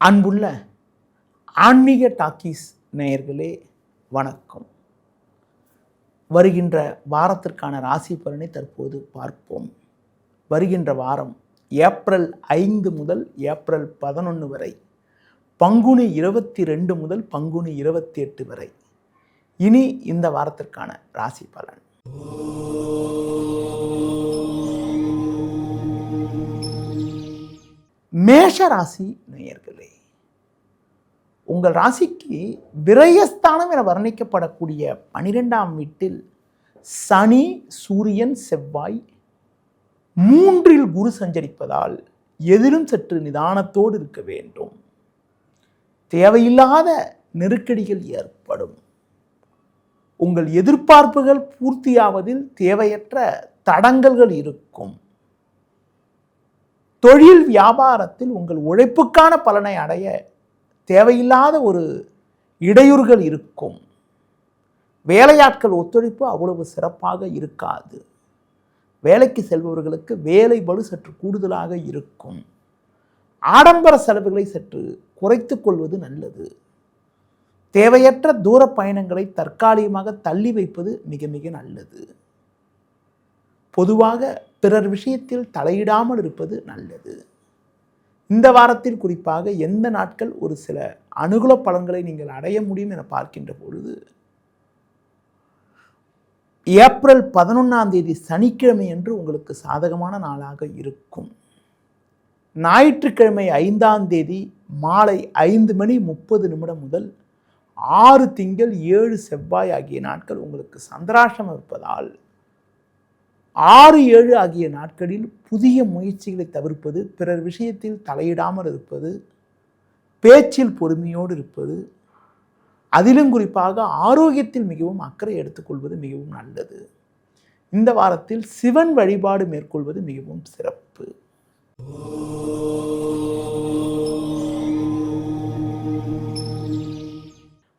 அன்புள்ள ஆன்மீக டாக்கீஸ் நேயர்களே வணக்கம். வருகின்ற வாரத்திற்கான ராசி பலனை தற்போது பார்ப்போம். வருகின்ற வாரம் ஏப்ரல் 5 முதல் ஏப்ரல் 11 வரை, பங்குனி 22 முதல் பங்குனி 28 வரை. இனி இந்த வாரத்திற்கான ராசி பலன். மேஷ ராசி நேயர்களே, உங்கள் ராசிக்கு விரயஸ்தானம் என வர்ணிக்கப்படக்கூடிய 12ஆம் வீட்டில் சனி, சூரியன், செவ்வாய், 3இல் குரு சஞ்சரிப்பதால் எதிலும் சற்று நிதானத்தோடு இருக்க வேண்டும். தேவையில்லாத நெருக்கடிகள் ஏற்படும். உங்கள் எதிர்பார்ப்புகள் பூர்த்தியாவதில் தேவையற்ற தடங்கல்கள் இருக்கும். தொழில் வியாபாரத்தில் உங்கள் உழைப்புக்கான பலனை அடைய தேவையில்லாத ஒரு இடையூறுகள் இருக்கும். வேலையாட்கள் ஒத்துழைப்பு அவ்வளவு சிறப்பாக இருக்காது. வேலைக்கு செல்பவர்களுக்கு வேலை பளு சற்று கூடுதலாக இருக்கும். ஆடம்பர செலவுகளை சற்று குறைத்து கொள்வது நல்லது. தேவையற்ற தூர பயணங்களை தற்காலிகமாக தள்ளி வைப்பது மிக மிக நல்லது. பொதுவாக பிறர் விஷயத்தில் தலையிடாமல் இருப்பது நல்லது. இந்த வாரத்தில் குறிப்பாக எந்த நாட்கள் ஒரு சில அனுகூல பலன்களை நீங்கள் அடைய முடியும் என பார்க்கின்ற பொழுது, ஏப்ரல் 11ஆம் தேதி சனிக்கிழமை என்று உங்களுக்கு சாதகமான நாளாக இருக்கும். ஞாயிற்றுக்கிழமை 5ஆம் தேதி மாலை 5:30 முதல் 6 திங்கள் 7 செவ்வாய் ஆகிய நாட்கள் உங்களுக்கு சந்திராஷ்டமம் இருப்பதால் 6, 7 ஆகிய நாட்களில் புதிய முயற்சிகளை தவிர்ப்பது, பிறர் விஷயத்தில் தலையிடாமல் இருப்பது, பேச்சில் பொறுமையோடு இருப்பது, அதிலும் குறிப்பாக ஆரோக்கியத்தில் மிகவும் அக்கறை எடுத்துக்கொள்வது மிகவும் நல்லது. இந்த வாரத்தில் சிவன் வழிபாடு மேற்கொள்வது மிகவும் சிறப்பு.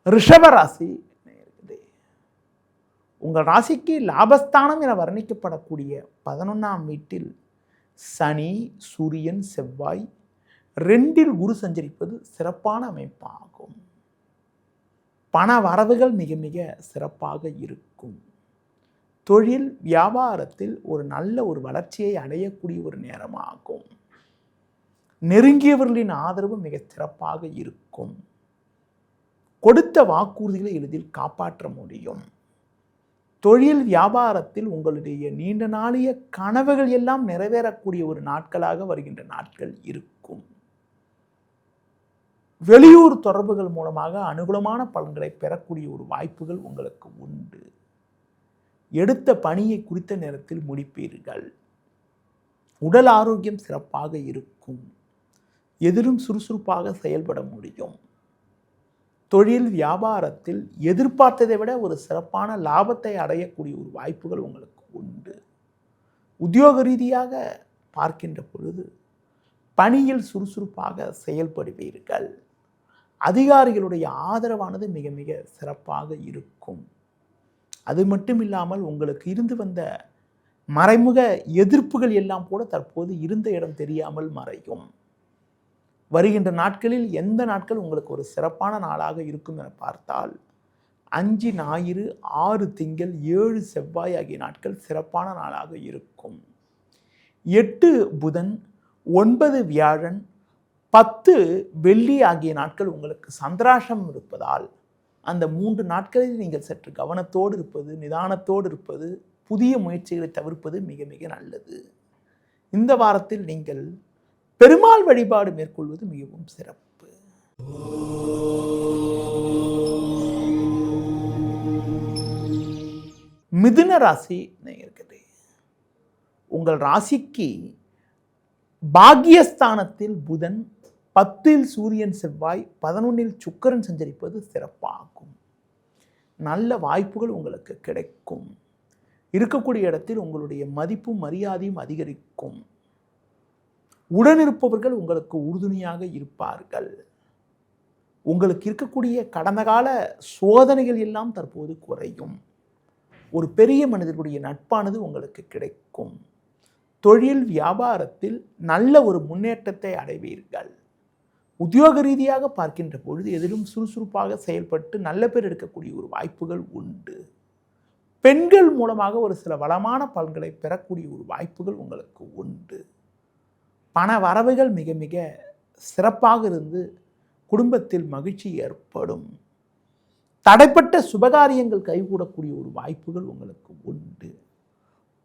ரிஷபராசி, உங்கள் ராசிக்கு லாபஸ்தானம் என வர்ணிக்கப்படக்கூடிய 11ஆம் வீட்டில் சனி, சூரியன், செவ்வாய், 2இல் குரு சஞ்சரிப்பது சிறப்பான அமைப்பாகும். பண வரவுகள் மிக மிக சிறப்பாக இருக்கும். தொழில் வியாபாரத்தில் ஒரு நல்ல ஒரு வளர்ச்சியை அடையக்கூடிய ஒரு நேரமாகும். நெருங்கியவர்களின் ஆதரவு மிக சிறப்பாக இருக்கும். கொடுத்த வாக்குறுதிகளை எளிதில் காப்பாற்ற முடியும். தொழில் வியாபாரத்தில் உங்களுடைய நீண்ட நாளைய கனவுகள் எல்லாம் நிறைவேறக்கூடிய ஒரு நாட்களாக வருகின்ற நாட்கள் இருக்கும். வெளியூர் தொடர்புகள் மூலமாக அனுகூலமான பலன்களை பெறக்கூடிய ஒரு வாய்ப்புகள் உங்களுக்கு உண்டு. எடுத்த பணியை குறித்த நேரத்தில் முடிப்பீர்கள். உடல் ஆரோக்கியம் சிறப்பாக இருக்கும். எதிலும் சுறுசுறுப்பாக செயல்பட முடியும். தொழில் வியாபாரத்தில் எதிர்பார்த்ததை விட ஒரு சிறப்பான லாபத்தை அடையக்கூடிய ஒரு வாய்ப்புகள் உங்களுக்கு உண்டு. உத்தியோக ரீதியாக பார்க்கின்ற பொழுது பணியில் சுறுசுறுப்பாக செயல்படுவீர்கள். அதிகாரிகளுடைய ஆதரவானது மிக மிக சிறப்பாக இருக்கும். அது மட்டும் இல்லாமல் உங்களுக்கு இருந்து வந்த மறைமுக எதிர்ப்புகள் எல்லாம் கூட தற்போது இருந்த இடம் தெரியாமல் மறையும். வருகின்ற நாட்களில் எந்த நாட்கள் உங்களுக்கு ஒரு சிறப்பான நாளாக இருக்கும் என பார்த்தால் 5 ஞாயிறு, 6 திங்கள், 7 செவ்வாய் ஆகிய நாட்கள் சிறப்பான நாளாக இருக்கும். 8 புதன், 9 வியாழன், 10 வெள்ளி ஆகிய நாட்கள் உங்களுக்கு சந்திராஷ்டமம் இருப்பதால் அந்த 3 நாட்களில் நீங்கள் சற்று கவனத்தோடு இருப்பது, நிதானத்தோடு இருப்பது, புதிய முயற்சிகளை தவிர்ப்பது மிக மிக நல்லது. இந்த வாரத்தில் நீங்கள் பெருமாள் வழிபாடு மேற்கொள்வது மிகவும் சிறப்பு. மிதுன ராசி நேயர்களே, உங்கள் ராசிக்கு பாக்கியஸ்தானத்தில் புதன், 10இல் சூரியன், செவ்வாய், 11இல் சுக்கிரன் சஞ்சரிப்பது சிறப்பாகும். நல்ல வாய்ப்புகள் உங்களுக்கு கிடைக்கும். இருக்கக்கூடிய இடத்தில் உங்களுடைய மதிப்பும் மரியாதையும் அதிகரிக்கும். உடனிருப்பவர்கள் உங்களுக்கு உறுதுணையாக இருப்பார்கள். உங்களுக்கு இருக்கக்கூடிய கடந்த கால சோதனைகள் எல்லாம் தற்போது குறையும். ஒரு பெரிய மனிதர்களுடைய நட்பானது உங்களுக்கு கிடைக்கும். தொழில் வியாபாரத்தில் நல்ல ஒரு முன்னேற்றத்தை அடைவீர்கள். உத்தியோக ரீதியாக பார்க்கின்ற பொழுது எதிலும் சுறுசுறுப்பாக செயல்பட்டு நல்ல பேர் எடுக்கக்கூடிய ஒரு வாய்ப்புகள் உண்டு. பெண்கள் மூலமாக ஒரு சில வளமான பலன்களை பெறக்கூடிய ஒரு வாய்ப்புகள் உங்களுக்கு உண்டு. பண வரவுகள் மிக மிக சிறப்பாக இருந்து குடும்பத்தில் மகிழ்ச்சி ஏற்படும். தடைப்பட்ட சுபகாரியங்கள் கைகூடக்கூடிய ஒரு வாய்ப்புகள் உங்களுக்கு உண்டு.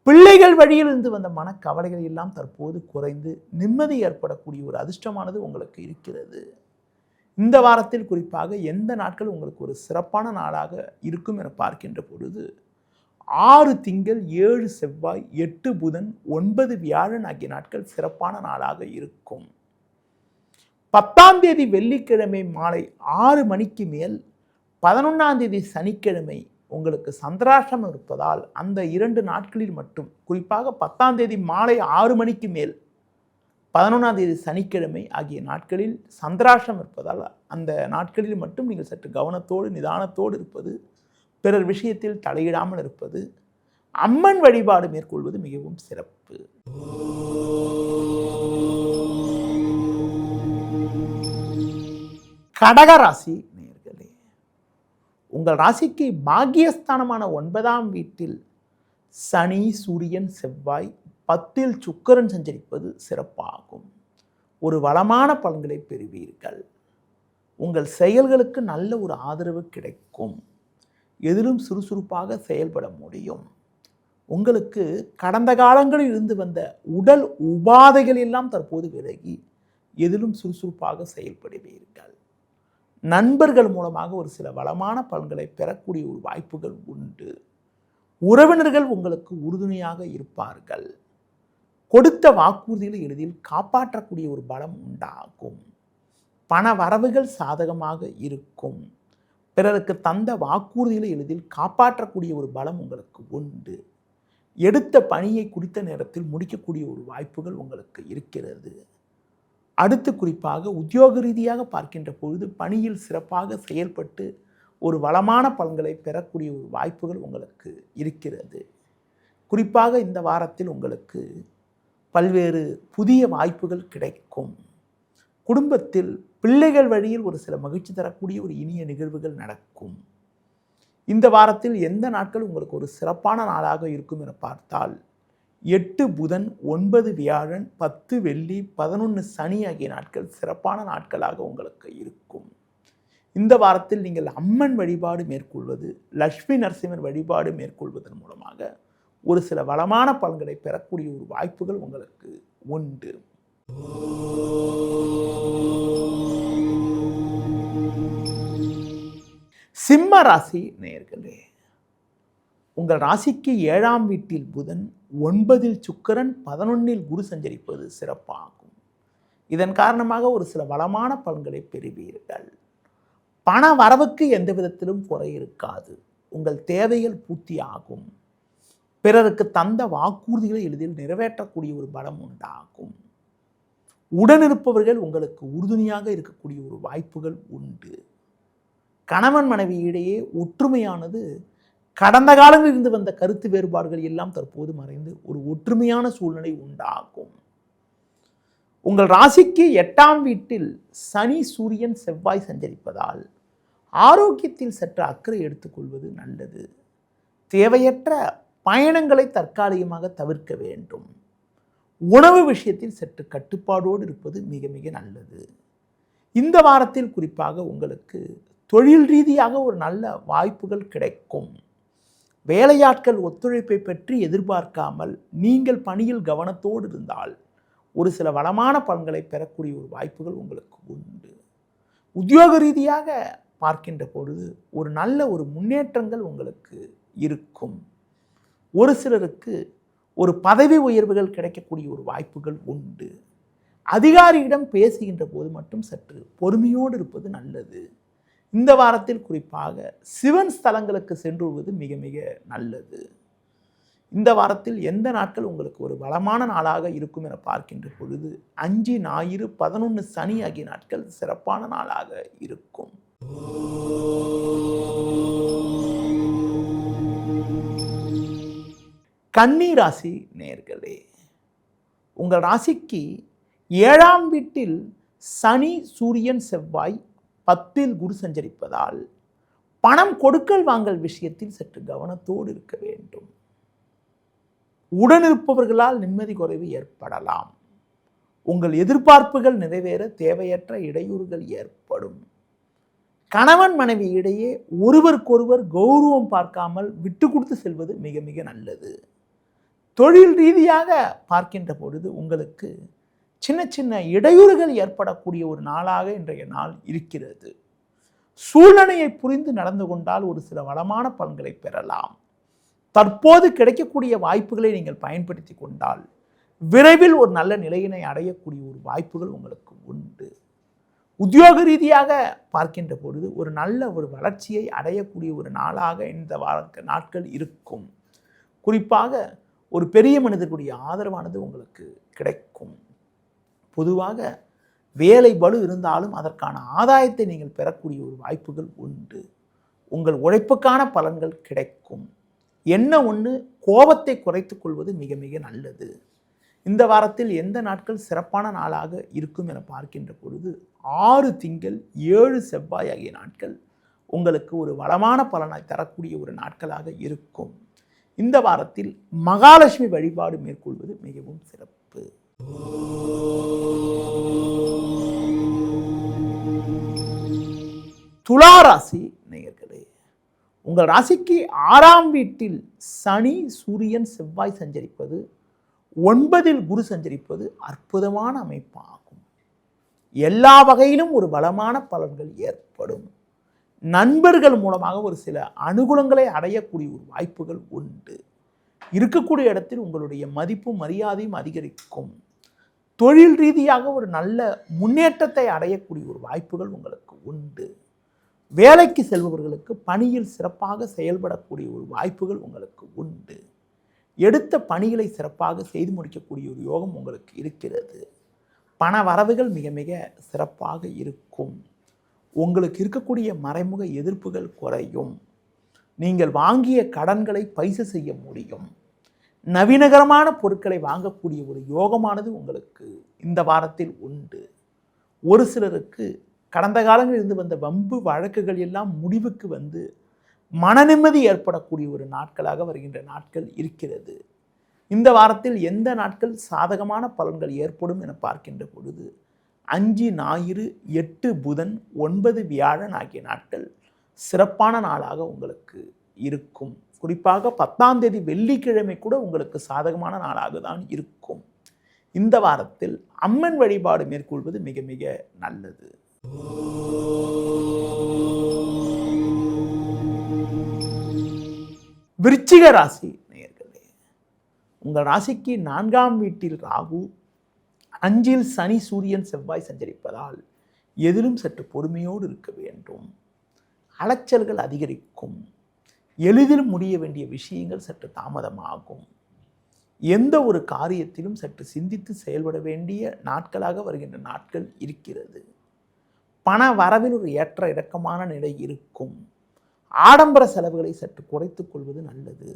பிள்ளைகள் வழியிலிருந்து வந்த மனக்கவலைகள் எல்லாம் தற்போது குறைந்து நிம்மதி ஏற்படக்கூடிய ஒரு அதிர்ஷ்டமானது உங்களுக்கு இருக்கிறது. இந்த வாரத்தில் குறிப்பாக எந்த நாட்கள் உங்களுக்கு ஒரு சிறப்பான நாளாக இருக்கும் என பார்க்கின்ற பொழுது 6 திங்கள் 7 செவ்வாய் 8 புதன் 9 வியாழன் ஆகிய நாட்கள் சிறப்பான நாளாக இருக்கும். 10ஆம் தேதி வெள்ளிக்கிழமை மாலை 6 மணிக்கு மேல் 11ஆம் தேதி சனிக்கிழமை உங்களுக்கு சந்திராஷ்டமம் இருப்பதால் அந்த 2 நாட்களில் மட்டும், குறிப்பாக 10ஆம் தேதி மாலை 6 மணிக்கு மேல் 11ஆம் தேதி சனிக்கிழமை ஆகிய நாட்களில் சந்திராஷ்டமம் இருப்பதால் அந்த நாட்களில் மட்டும் நீங்கள் சற்று கவனத்தோடு நிதானத்தோடு இருப்பது, பிறர் விஷயத்தில் தலையிடாமல் இருப்பது, அம்மன் வழிபாடு மேற்கொள்வது மிகவும் சிறப்பு. கடகராசி நேயர்களே, உங்கள் ராசிக்கு பாக்கியஸ்தானமான 9ஆம் வீட்டில் சனி சூரியன் செவ்வாய் 10இல் சுக்கிரன் சஞ்சரிப்பது சிறப்பாகும். ஒரு வளமான பலன்களை பெறுவீர்கள். உங்கள் செயல்களுக்கு நல்ல ஒரு ஆதரவு கிடைக்கும். எதிலும் சுறுசுறுப்பாக செயல்பட முடியும். உங்களுக்கு கடந்த காலங்களில் இருந்து வந்த உடல் உபாதைகள் எல்லாம் தற்போது விலகி எதிலும் சுறுசுறுப்பாக செயல்படுவீர்கள். நண்பர்கள் மூலமாக ஒரு சில வளமான பலன்களை பெறக்கூடிய ஒரு வாய்ப்புகள் உண்டு. உறவினர்கள் உங்களுக்கு உறுதுணையாக இருப்பார்கள். கொடுத்த வாக்குறுதிகளை எளிதில் காப்பாற்றக்கூடிய ஒரு பலம் உண்டாகும். பண வரவுகள் சாதகமாக இருக்கும். பிறருக்கு தந்த வாக்குறுதிகளை எளிதில் காப்பாற்றக்கூடிய ஒரு பலம் உங்களுக்கு உண்டு. எடுத்த பணியை குறித்த நேரத்தில் முடிக்கக்கூடிய ஒரு வாய்ப்புகள் உங்களுக்கு இருக்கிறது. அடுத்து குறிப்பாக உத்தியோக ரீதியாக பார்க்கின்ற பொழுது பணியில் சிறப்பாக செயல்பட்டு ஒரு வளமான பலன்களை பெறக்கூடிய ஒரு வாய்ப்புகள் உங்களுக்கு இருக்கிறது. குறிப்பாக இந்த வாரத்தில் உங்களுக்கு பல்வேறு புதிய வாய்ப்புகள் கிடைக்கும். குடும்பத்தில் பிள்ளைகள் வழியில் ஒரு சில மகிழ்ச்சி தரக்கூடிய ஒரு இனிய நிகழ்வுகள் நடக்கும். இந்த வாரத்தில் எந்த நாட்கள் உங்களுக்கு ஒரு சிறப்பான நாளாக இருக்கும் என பார்த்தால் 8 புதன் 9 வியாழன் 10 வெள்ளி 11 சனி ஆகிய நாட்கள் சிறப்பான நாட்களாக உங்களுக்கு இருக்கும். இந்த வாரத்தில் நீங்கள் அம்மன் வழிபாடு மேற்கொள்வது, லட்சுமி நரசிம்மர் வழிபாடு மேற்கொள்வதன் மூலமாக ஒரு சில வளமான பலன்களை பெறக்கூடிய ஒரு வாய்ப்புகள் உங்களுக்கு உண்டு. சிம்ம ராசி நேயர்களே, உங்கள் ராசிக்கு 7ஆம் வீட்டில் புதன் 9இல் சுக்கிரன் 11இல் குரு சஞ்சரிப்பது சிறப்பாகும். இதன் காரணமாக ஒரு சில வளமான பலன்களை பெறுவீர்கள். பண வரவுக்கு எந்த விதத்திலும் குறை இருக்காது. உங்கள் தேவைகள் பூர்த்தியாகும். பிறருக்கு தந்த வாக்குறுதிகளை எளிதில் நிறைவேற்றக்கூடிய ஒரு பலம் உண்டாகும். உடனிருப்பவர்கள் உங்களுக்கு உறுதுணையாக இருக்கக்கூடிய ஒரு வாய்ப்புகள் உண்டு. கணவன் மனைவி இடையே ஒற்றுமையானது கடந்த காலங்களில் இருந்து வந்த கருத்து வேறுபாடுகள் எல்லாம் தற்போது மறைந்து ஒரு ஒற்றுமையான சூழ்நிலை உண்டாகும். உங்கள் ராசிக்கு 8ஆம் வீட்டில் சனி சூரியன் செவ்வாய் சஞ்சரிப்பதால் ஆரோக்கியத்தில் சற்று அக்கறை எடுத்துக்கொள்வது நல்லது. தேவையற்ற பயணங்களை தற்காலிகமாக தவிர்க்க வேண்டும். உணவு விஷயத்தில் சற்று கட்டுப்பாடோடு இருப்பது மிக மிக நல்லது. இந்த வாரத்தில் குறிப்பாக உங்களுக்கு தொழில் ரீதியாக ஒரு நல்ல வாய்ப்புகள் கிடைக்கும். வேலையாட்கள் ஒத்துழைப்பை பற்றி எதிர்பார்க்காமல் நீங்கள் பணியில் கவனத்தோடு இருந்தால் ஒரு சில வளமான பலன்களை பெறக்கூடிய ஒரு வாய்ப்புகள் உங்களுக்கு உண்டு. உத்தியோக ரீதியாக பார்க்கின்ற பொழுது ஒரு நல்ல ஒரு முன்னேற்றங்கள் உங்களுக்கு இருக்கும். ஒரு சிலருக்கு ஒரு பதவி உயர்வுகள் கிடைக்கக்கூடிய ஒரு வாய்ப்புகள் உண்டு. அதிகாரியிடம் பேசுகின்ற போது மட்டும் சற்று பொறுமையோடு இருப்பது நல்லது. இந்த வாரத்தில் குறிப்பாக சிவன் ஸ்தலங்களுக்கு சென்று வருவது மிக மிக நல்லது. இந்த வாரத்தில் எந்த நாட்கள் உங்களுக்கு ஒரு வளமான நாளாக இருக்கும் என பார்க்கின்ற பொழுது 5 ஞாயிறு 11 சனி ஆகிய நாட்கள் சிறப்பான நாளாக இருக்கும். கன்னி ராசி நேயர்களே, உங்கள் ராசிக்கு 7ஆம் வீட்டில் சனி, சூரியன், செவ்வாய் 10ல் குரு சஞ்சரிப்பதால் பணம் கொடுக்கல் வாங்கல் விஷயத்தில் சற்று கவனத்தோடு இருக்க வேண்டும். உடனிருப்பவர்களால் நிம்மதி குறைவு ஏற்படலாம். உங்கள் எதிர்பார்ப்புகள் நிறைவேற தேவையற்ற இடையூறுகள் ஏற்படும். கணவன் மனைவி இடையே ஒருவருக்கொருவர் கௌரவம் பார்க்காமல் விட்டு கொடுத்து செல்வது மிக மிக நல்லது. தொழில் ரீதியாக பார்க்கின்ற பொழுது உங்களுக்கு சின்ன சின்ன இடையூறுகள் ஏற்படக்கூடிய ஒரு நாளாக இன்றைய நாள் இருக்கிறது. சூழ்நிலையை புரிந்து நடந்து கொண்டால் ஒரு சில வளமான பலன்களை பெறலாம். தற்போது கிடைக்கக்கூடிய வாய்ப்புகளை நீங்கள் பயன்படுத்தி கொண்டால் விரைவில் ஒரு நல்ல நிலையினை அடையக்கூடிய ஒரு வாய்ப்புகள் உங்களுக்கு உண்டு. உத்தியோக ரீதியாக பார்க்கின்ற பொழுது ஒரு நல்ல ஒரு வளர்ச்சியை அடையக்கூடிய ஒரு நாளாக இந்த நாட்கள் இருக்கும். குறிப்பாக ஒரு பெரிய மனிதர்களுடைய ஆதரவானது உங்களுக்கு கிடைக்கும். பொதுவாக வேலை பளு இருந்தாலும் அதற்கான ஆதாயத்தை நீங்கள் பெறக்கூடிய ஒரு வாய்ப்புகள் உண்டு. உங்கள் உழைப்புக்கான பலன்கள் கிடைக்கும். என்ன ஒன்று, கோபத்தை குறைத்துக் கொள்வது மிக மிக நல்லது. இந்த வாரத்தில் எந்த நாட்கள் சிறப்பான நாளாக இருக்கும் என பார்க்கின்ற பொழுது 6 திங்கள் 7 செவ்வாய் ஆகிய நாட்கள் உங்களுக்கு ஒரு வளமான பலனை தரக்கூடிய ஒரு நாட்களாக இருக்கும். இந்த வாரத்தில் மகாலட்சுமி வழிபாடு மேற்கொள்வது மிகவும் சிறப்பு. துலா ராசி நேயர்களே, உங்கள் ராசிக்கு 6ஆம் வீட்டில் சனி, சூரியன், செவ்வாய் சஞ்சரிப்பது, 9ல் குரு சஞ்சரிப்பது அற்புதமான அமைப்பாகும். எல்லா வகையிலும் ஒரு பலமான பலன்கள் ஏற்படும். நண்பர்கள் மூலமாக ஒரு சில அனுகூலங்களை அடையக்கூடிய ஒரு வாய்ப்புகள் உண்டு. இருக்கக்கூடிய இடத்தில் உங்களுடைய மதிப்பும் மரியாதையும் அதிகரிக்கும். தொழில் ரீதியாக ஒரு நல்ல முன்னேற்றத்தை அடையக்கூடிய ஒரு வாய்ப்புகள் உங்களுக்கு உண்டு. வேலைக்கு செல்பவர்களுக்கு பணியில் சிறப்பாக செயல்படக்கூடிய ஒரு வாய்ப்புகள் உங்களுக்கு உண்டு. எடுத்த பணிகளை சிறப்பாக செய்து முடிக்கக்கூடிய ஒரு யோகம் உங்களுக்கு இருக்கிறது. பண வரவுகள் மிக மிக சிறப்பாக இருக்கும். உங்களுக்கு இருக்கக்கூடிய மறைமுக எதிர்ப்புகள் குறையும். நீங்கள் வாங்கிய கடன்களை பைசா செய்ய முடியும். நவீனகரமான பொருட்களை வாங்கக்கூடிய ஒரு யோகமானது உங்களுக்கு இந்த வாரத்தில் உண்டு. ஒரு சிலருக்கு கடந்த காலங்களில் இருந்து வந்த வம்பு வழக்குகள் எல்லாம் முடிவுக்கு வந்து மனநிம்மதி ஏற்படக்கூடிய ஒரு நாட்களாக வருகின்ற நாட்கள் இருக்கிறது. இந்த வாரத்தில் எந்த நாட்கள் சாதகமான பலன்கள் ஏற்படும் என பார்க்கின்ற பொழுது 5 ஞாயிறு, 8 புதன், 9 வியாழன் ஆகிய நாட்கள் சிறப்பான நாளாக உங்களுக்கு இருக்கும். குறிப்பாக 10ஆம் தேதி வெள்ளிக்கிழமை கூட உங்களுக்கு சாதகமான நாளாக தான் இருக்கும். இந்த வாரத்தில் அம்மன் வழிபாடு மேற்கொள்வது மிக மிக நல்லது. விருச்சிக ராசி நேயர்களே, உங்கள் ராசிக்கு 4ஆம் வீட்டில் ராகு, 5ல் சனி, சூரியன், செவ்வாய் சஞ்சரிப்பதால் எதிலும் சற்று பொறுமையோடு இருக்க வேண்டும். அலைச்சல்கள் அதிகரிக்கும். எளிதில் முடிய வேண்டிய விஷயங்கள் சற்று தாமதமாகும். எந்த ஒரு காரியத்திலும் சற்று சிந்தித்து செயல்பட வேண்டிய நாட்களாக வருகின்ற நாட்கள் இருக்கிறது. பண வரவில் ஒரு ஏற்ற இறக்கமான நிலை இருக்கும். ஆடம்பர செலவுகளை சற்று குறைத்துக் கொள்வது நல்லது.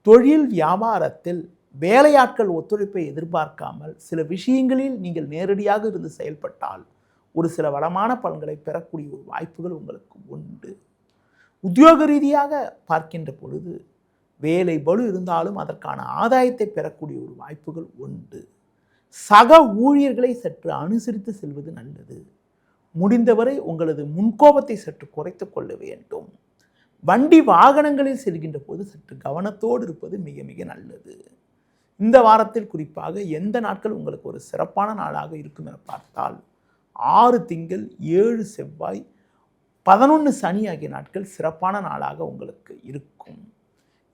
தொழில் வியாபாரத்தில் வேலையாட்கள் ஒத்துழைப்பை எதிர்பார்க்காமல் சில விஷயங்களில் நீங்கள் நேரடியாக இருந்து செயல்பட்டால் ஒரு சில வளமான பலன்களை பெறக்கூடிய ஒரு வாய்ப்புகள் உங்களுக்கு உண்டு. உத்தியோக ரீதியாக பார்க்கின்ற பொழுது வேலை பளு இருந்தாலும் அதற்கான ஆதாயத்தை பெறக்கூடிய ஒரு வாய்ப்புகள் உண்டு. சக ஊழியர்களை சற்று அனுசரித்து செல்வது நல்லது. முடிந்தவரை உங்களது முன்கோபத்தை சற்று குறைத்து கொள்ள வேண்டும். வண்டி வாகனங்களில் செல்கின்ற போது சற்று கவனத்தோடு இருப்பது மிக மிக நல்லது. இந்த வாரத்தில் குறிப்பாக எந்த நாட்கள் உங்களுக்கு ஒரு சிறப்பான நாளாக இருக்கும் என பார்த்தால் 6 திங்கள் 7 செவ்வாய் 11 சனி ஆகிய நாட்கள் சிறப்பான நாளாக உங்களுக்கு இருக்கும்.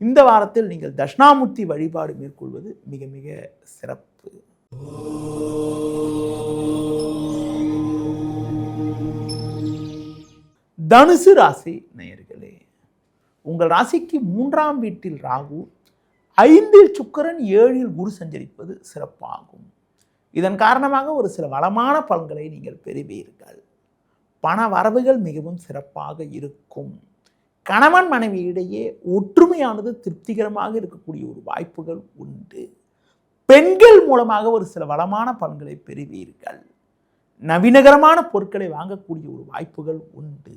இந்த வாரத்தில் நீங்கள் தட்சிணாமூர்த்தி வழிபாடு மேற்கொள்வது மிக மிக சிறப்பு. தனுசு ராசி நேயர்களே, உங்கள் ராசிக்கு 3ஆம் வீட்டில் ராகு, 5ல் சுக்கிரன், 7ல் குரு சஞ்சரிப்பது சிறப்பாகும். இதன் காரணமாக ஒரு சில வளமான பலன்களை நீங்கள் பெறுவீர்கள். பண வரவுகள் மிகவும் சிறப்பாக இருக்கும். கணவன் மனைவி இடையே ஒற்றுமையானது திருப்திகரமாக இருக்கக்கூடிய ஒரு வாய்ப்புகள் உண்டு. பெண்கள் மூலமாக ஒரு சில வளமான பலன்களை பெறுவீர்கள். நவீனகரமான பொருட்களை வாங்கக்கூடிய ஒரு வாய்ப்புகள் உண்டு.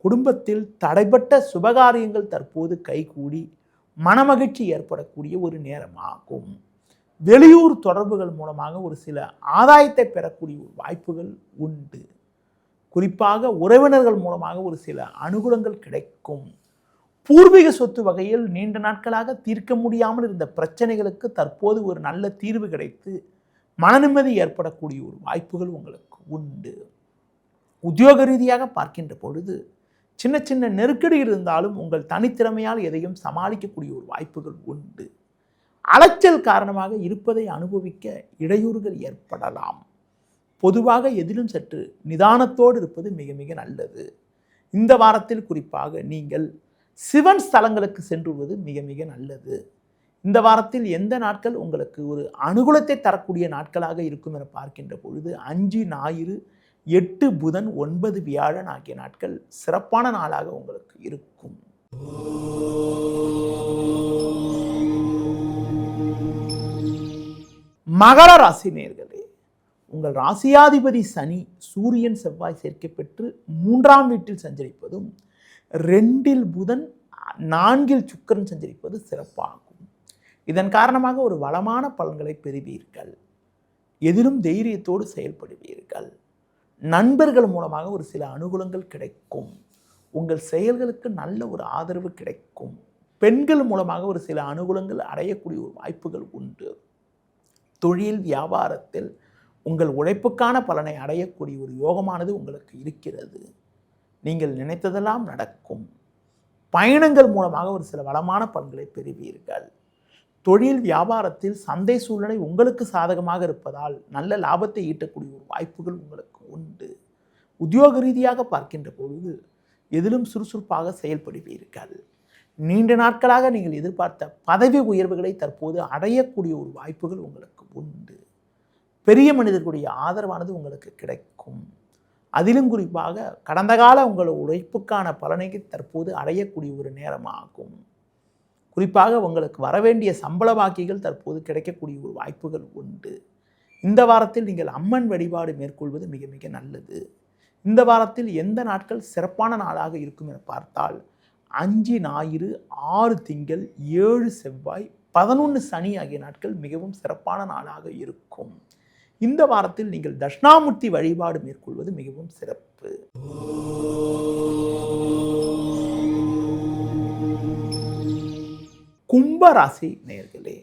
குடும்பத்தில் தடைப்பட்ட சுபகாரியங்கள் தற்போது கைகூடி மனமகிழ்ச்சி ஏற்படக்கூடிய ஒரு நேரமாகும். வெளியூர் தொடர்புகள் மூலமாக ஒரு சில ஆதாயத்தை பெறக்கூடிய ஒரு வாய்ப்புகள் உண்டு. குறிப்பாக உறவினர்கள் மூலமாக ஒரு சில அனுகூலங்கள் கிடைக்கும். பூர்வீக சொத்து வகையில் நீண்ட நாட்களாக தீர்க்க முடியாமல் இருந்த பிரச்சனைகளுக்கு தற்போது ஒரு நல்ல தீர்வு கிடைத்து மனநிம்மதி ஏற்படக்கூடிய ஒரு வாய்ப்புகள் உங்களுக்கு உண்டு. உத்தியோக ரீதியாக பார்க்கின்ற பொழுது சின்ன சின்ன நெருக்கடி இருந்தாலும் உங்கள் தனித்திறமையால் எதையும் சமாளிக்கக்கூடிய ஒரு வாய்ப்புகள் உண்டு. அலைச்சல் காரணமாக இருப்பதை அனுபவிக்க இடையூறுகள் ஏற்படலாம். பொதுவாக எதிலும் சற்று நிதானத்தோடு இருப்பது மிக மிக நல்லது. இந்த வாரத்தில் குறிப்பாக நீங்கள் சிவன் ஸ்தலங்களுக்கு சென்றுவது மிக மிக நல்லது. இந்த வாரத்தில் எந்த நாட்கள் உங்களுக்கு ஒரு அனுகூலத்தை தரக்கூடிய நாட்களாக இருக்கும் என பார்க்கின்ற பொழுது 5 ஞாயிறு, 8 புதன், 9 வியாழன் ஆகிய நாட்கள் சிறப்பான நாளாக உங்களுக்கு இருக்கும். மகர ராசி நேயர்களே, உங்கள் ராசியாதிபதி சனி சூரியன் செவ்வாய் சேர்க்கை பெற்று 3ஆம் வீட்டில் சஞ்சரிப்பதும் 2இல் புதன் 4இல் சுக்கிரன் சஞ்சரிப்பது சிறப்பாகும். இதன் காரணமாக ஒரு வளமான பலன்களை பெறுவீர்கள். எதிலும் தைரியத்தோடு செயல்படுவீர்கள். நண்பர்கள் மூலமாக ஒரு சில அனுகூலங்கள் கிடைக்கும். உங்கள் செயல்களுக்கு நல்ல ஒரு ஆதரவு கிடைக்கும். பெண்கள் மூலமாக ஒரு சில அனுகூலங்கள் அடையக்கூடிய ஒரு வாய்ப்புகள் உண்டு. தொழில் வியாபாரத்தில் உங்கள் உழைப்புக்கான பலனை அடையக்கூடிய ஒரு யோகமானது உங்களுக்கு இருக்கிறது. நீங்கள் நினைத்ததெல்லாம் நடக்கும். பயணங்கள் மூலமாக ஒரு சில வளமான பலன்களை பெறுவீர்கள். தொழில் வியாபாரத்தில் சந்தை சூழ்நிலை உங்களுக்கு சாதகமாக இருப்பதால் நல்ல லாபத்தை ஈட்டக்கூடிய ஒரு வாய்ப்புகள் உங்களுக்கு உண்டு. உத்தியோக ரீதியாக பார்க்கின்ற பொழுது எதிலும் சுறுசுறுப்பாக செயல்படுவீர்கள். நீண்ட நாட்களாக நீங்கள் எதிர்பார்த்த பதவி உயர்வுகளை தற்போது அடையக்கூடிய ஒரு வாய்ப்புகள் உங்களுக்கு உண்டு. பெரிய மனிதர்களுடைய ஆதரவானது உங்களுக்கு கிடைக்கும். அதிலும் குறிப்பாக கடந்த கால உங்கள் உழைப்புக்கான பலனை தற்போது அடையக்கூடிய ஒரு நேரமாகும். குறிப்பாக உங்களுக்கு வரவேண்டிய சம்பள பாக்கிகள் தற்போது கிடைக்கக்கூடிய ஒரு வாய்ப்புகள் உண்டு. இந்த வாரத்தில் நீங்கள் அம்மன் வழிபாடு மேற்கொள்வது மிக மிக நல்லது. இந்த வாரத்தில் எந்த நாட்கள் சிறப்பான நாளாக இருக்கும் என பார்த்தால் 5 ஞாயிறு, 6 திங்கள், 7 செவ்வாய், 11 சனி ஆகிய நாட்கள் மிகவும் சிறப்பான நாளாக இருக்கும். இந்த வாரத்தில் நீங்கள் தட்சிணாமூர்த்தி வழிபாடு மேற்கொள்வது மிகவும் சிறப்பு. கும்ப ராசி நேயர்களே,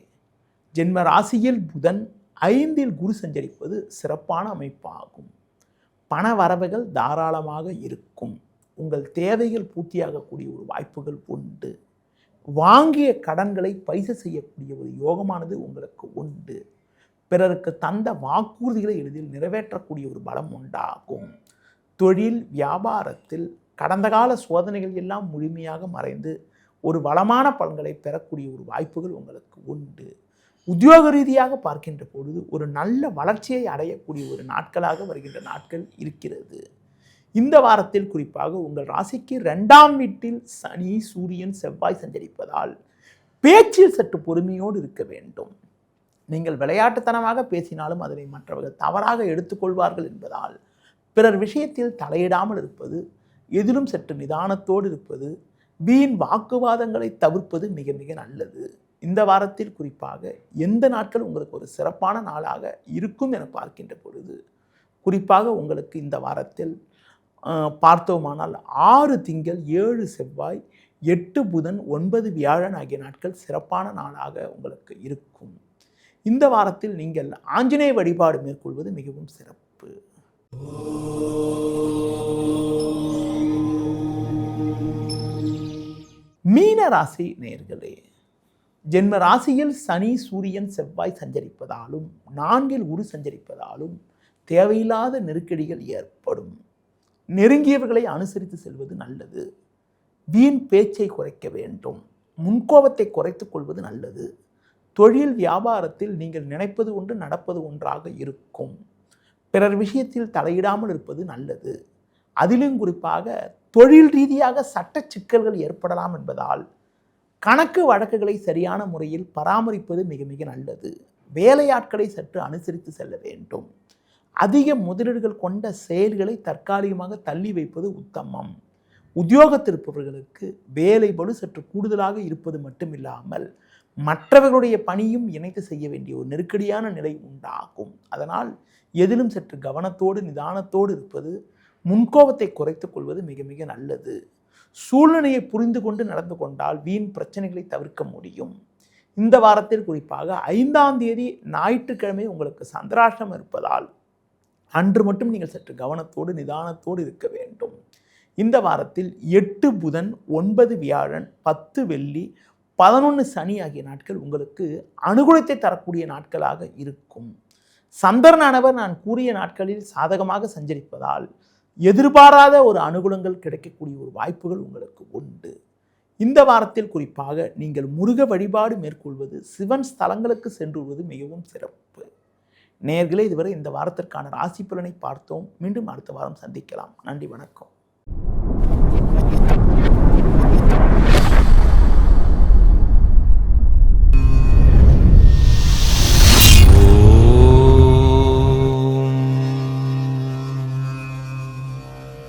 ஜென்ம ராசியில் புதன் 5இல் குரு சஞ்சரிப்பது சிறப்பான அமைப்பாகும். பண வரவுகள் தாராளமாக இருக்கும். உங்கள் தேவைகள் பூர்த்தியாகக்கூடிய ஒரு வாய்ப்புகள் உண்டு. வாங்கிய கடன்களை பைசல் செய்யக்கூடிய ஒரு யோகமானது உங்களுக்கு உண்டு. பிறருக்கு தந்த வாக்குறுதிகளை எளிதில் நிறைவேற்றக்கூடிய ஒரு பலம் உண்டாகும். தொழில் வியாபாரத்தில் கடந்த கால சோதனைகள் எல்லாம் முழுமையாக மறைந்து ஒரு வளமான பலன்களை பெறக்கூடிய ஒரு வாய்ப்புகள் உங்களுக்கு உண்டு. உத்தியோக ரீதியாக பார்க்கின்ற பொழுது ஒரு நல்ல வளர்ச்சியை அடையக்கூடிய ஒரு நாட்களாக வருகின்ற நாட்கள் இருக்கிறது. இந்த வாரத்தில் குறிப்பாக உங்கள் ராசிக்கு 2ஆம் வீட்டில் சனி, சூரியன், செவ்வாய் சஞ்சரிப்பதால் பேச்சில் சற்று பொறுமையோடு இருக்க வேண்டும். நீங்கள் விளையாட்டுத்தனமாக பேசினாலும் அதனை மற்றவர்கள் தவறாக எடுத்துக்கொள்வார்கள் என்பதால் பிறர் விஷயத்தில் தலையிடாமல் இருப்பது, எதிலும் சற்று நிதானத்தோடு இருப்பது, வீண் வாக்குவாதங்களை தவிர்ப்பது மிக மிக நல்லது. இந்த வாரத்தில் குறிப்பாக எந்த நாட்கள் உங்களுக்கு ஒரு சிறப்பான நாளாக இருக்கும் என பார்க்கின்ற பொழுது குறிப்பாக உங்களுக்கு இந்த வாரத்தில் பார்த்தோமானால் 6 திங்கள், 7 செவ்வாய், 8 புதன், 9 வியாழன் ஆகிய நாட்கள் சிறப்பான நாளாக உங்களுக்கு இருக்கும். இந்த வாரத்தில் நீங்கள் ஆஞ்சநேய வழிபாடு மேற்கொள்வது மிகவும் சிறப்பு. மீன ராசி நேயர்களே, ஜென்ம ராசியில் சனி, சூரியன், செவ்வாய் சஞ்சரிப்பதாலும் 4இல் குரு சஞ்சரிப்பதாலும் தேவையில்லாத நெருக்கடிகள் ஏற்படும். நெருங்கியவர்களை அனுசரித்து செல்வது நல்லது. வீண் பேச்சை குறைக்க வேண்டும். முன்கோபத்தை குறைத்துக் கொள்வது நல்லது. தொழில் வியாபாரத்தில் நீங்கள் நினைப்பது ஒன்று நடப்பது ஒன்றாக இருக்கும். பிறர் விஷயத்தில் தலையிடாமல் இருப்பது நல்லது. அதிலும் குறிப்பாக தொழில் ரீதியாக சட்ட சிக்கல்கள் ஏற்படலாம் என்பதால் கணக்கு வழக்குகளை சரியான முறையில் பராமரிப்பது மிக மிக நல்லது. வேலையாட்களை சற்று அனுசரித்து செல்ல வேண்டும். அதிக முதலீடுகள் கொண்ட செயல்களை தற்காலிகமாக தள்ளி வைப்பது உத்தமம். உத்தியோகத்தில் இருப்பவர்களுக்கு வேலை பளு சற்று கூடுதலாக இருப்பது மட்டுமில்லாமல் மற்றவர்களுடைய பணியும் இணைத்து செய்ய வேண்டிய ஒரு நெருக்கடியான நிலை உண்டாகும். அதனால் எதிலும் சற்று கவனத்தோடு நிதானத்தோடு இருப்பது, முன்கோபத்தை குறைத்துக் கொள்வது மிக மிக நல்லது. சூழ்நிலையை புரிந்து கொண்டு நடந்து கொண்டால் வீண் பிரச்சனைகளை தவிர்க்க முடியும். இந்த வாரத்தில் குறிப்பாக 5ஆம் தேதி ஞாயிற்றுக்கிழமை உங்களுக்கு சந்திராஷ்டமம் இருப்பதால் அன்று மட்டும் நீங்கள் சற்று கவனத்தோடு நிதானத்தோடு இருக்க வேண்டும். இந்த வாரத்தில் 8 புதன், 9 வியாழன், 10 வெள்ளி, 11 சனி ஆகிய நாட்கள் உங்களுக்கு அனுகூலத்தை தரக்கூடிய நாட்களாக இருக்கும். சந்திரனானவர் நான் கூறிய நாட்களில் சாதகமாக சஞ்சரிப்பதால் எதிர்பாராத ஒரு அனுகூலங்கள் கிடைக்கக்கூடிய ஒரு வாய்ப்புகள் உங்களுக்கு உண்டு. இந்த வாரத்தில் குறிப்பாக நீங்கள் முருக வழிபாடு மேற்கொள்வது, சிவன் ஸ்தலங்களுக்கு சென்றுவது மிகவும் சிறப்பு. நேயர்களே, இதுவரை இந்த வாரத்திற்கான ராசி பலனை பார்த்தோம். மீண்டும் அடுத்த வாரம் சந்திக்கலாம். நன்றி, வணக்கம்.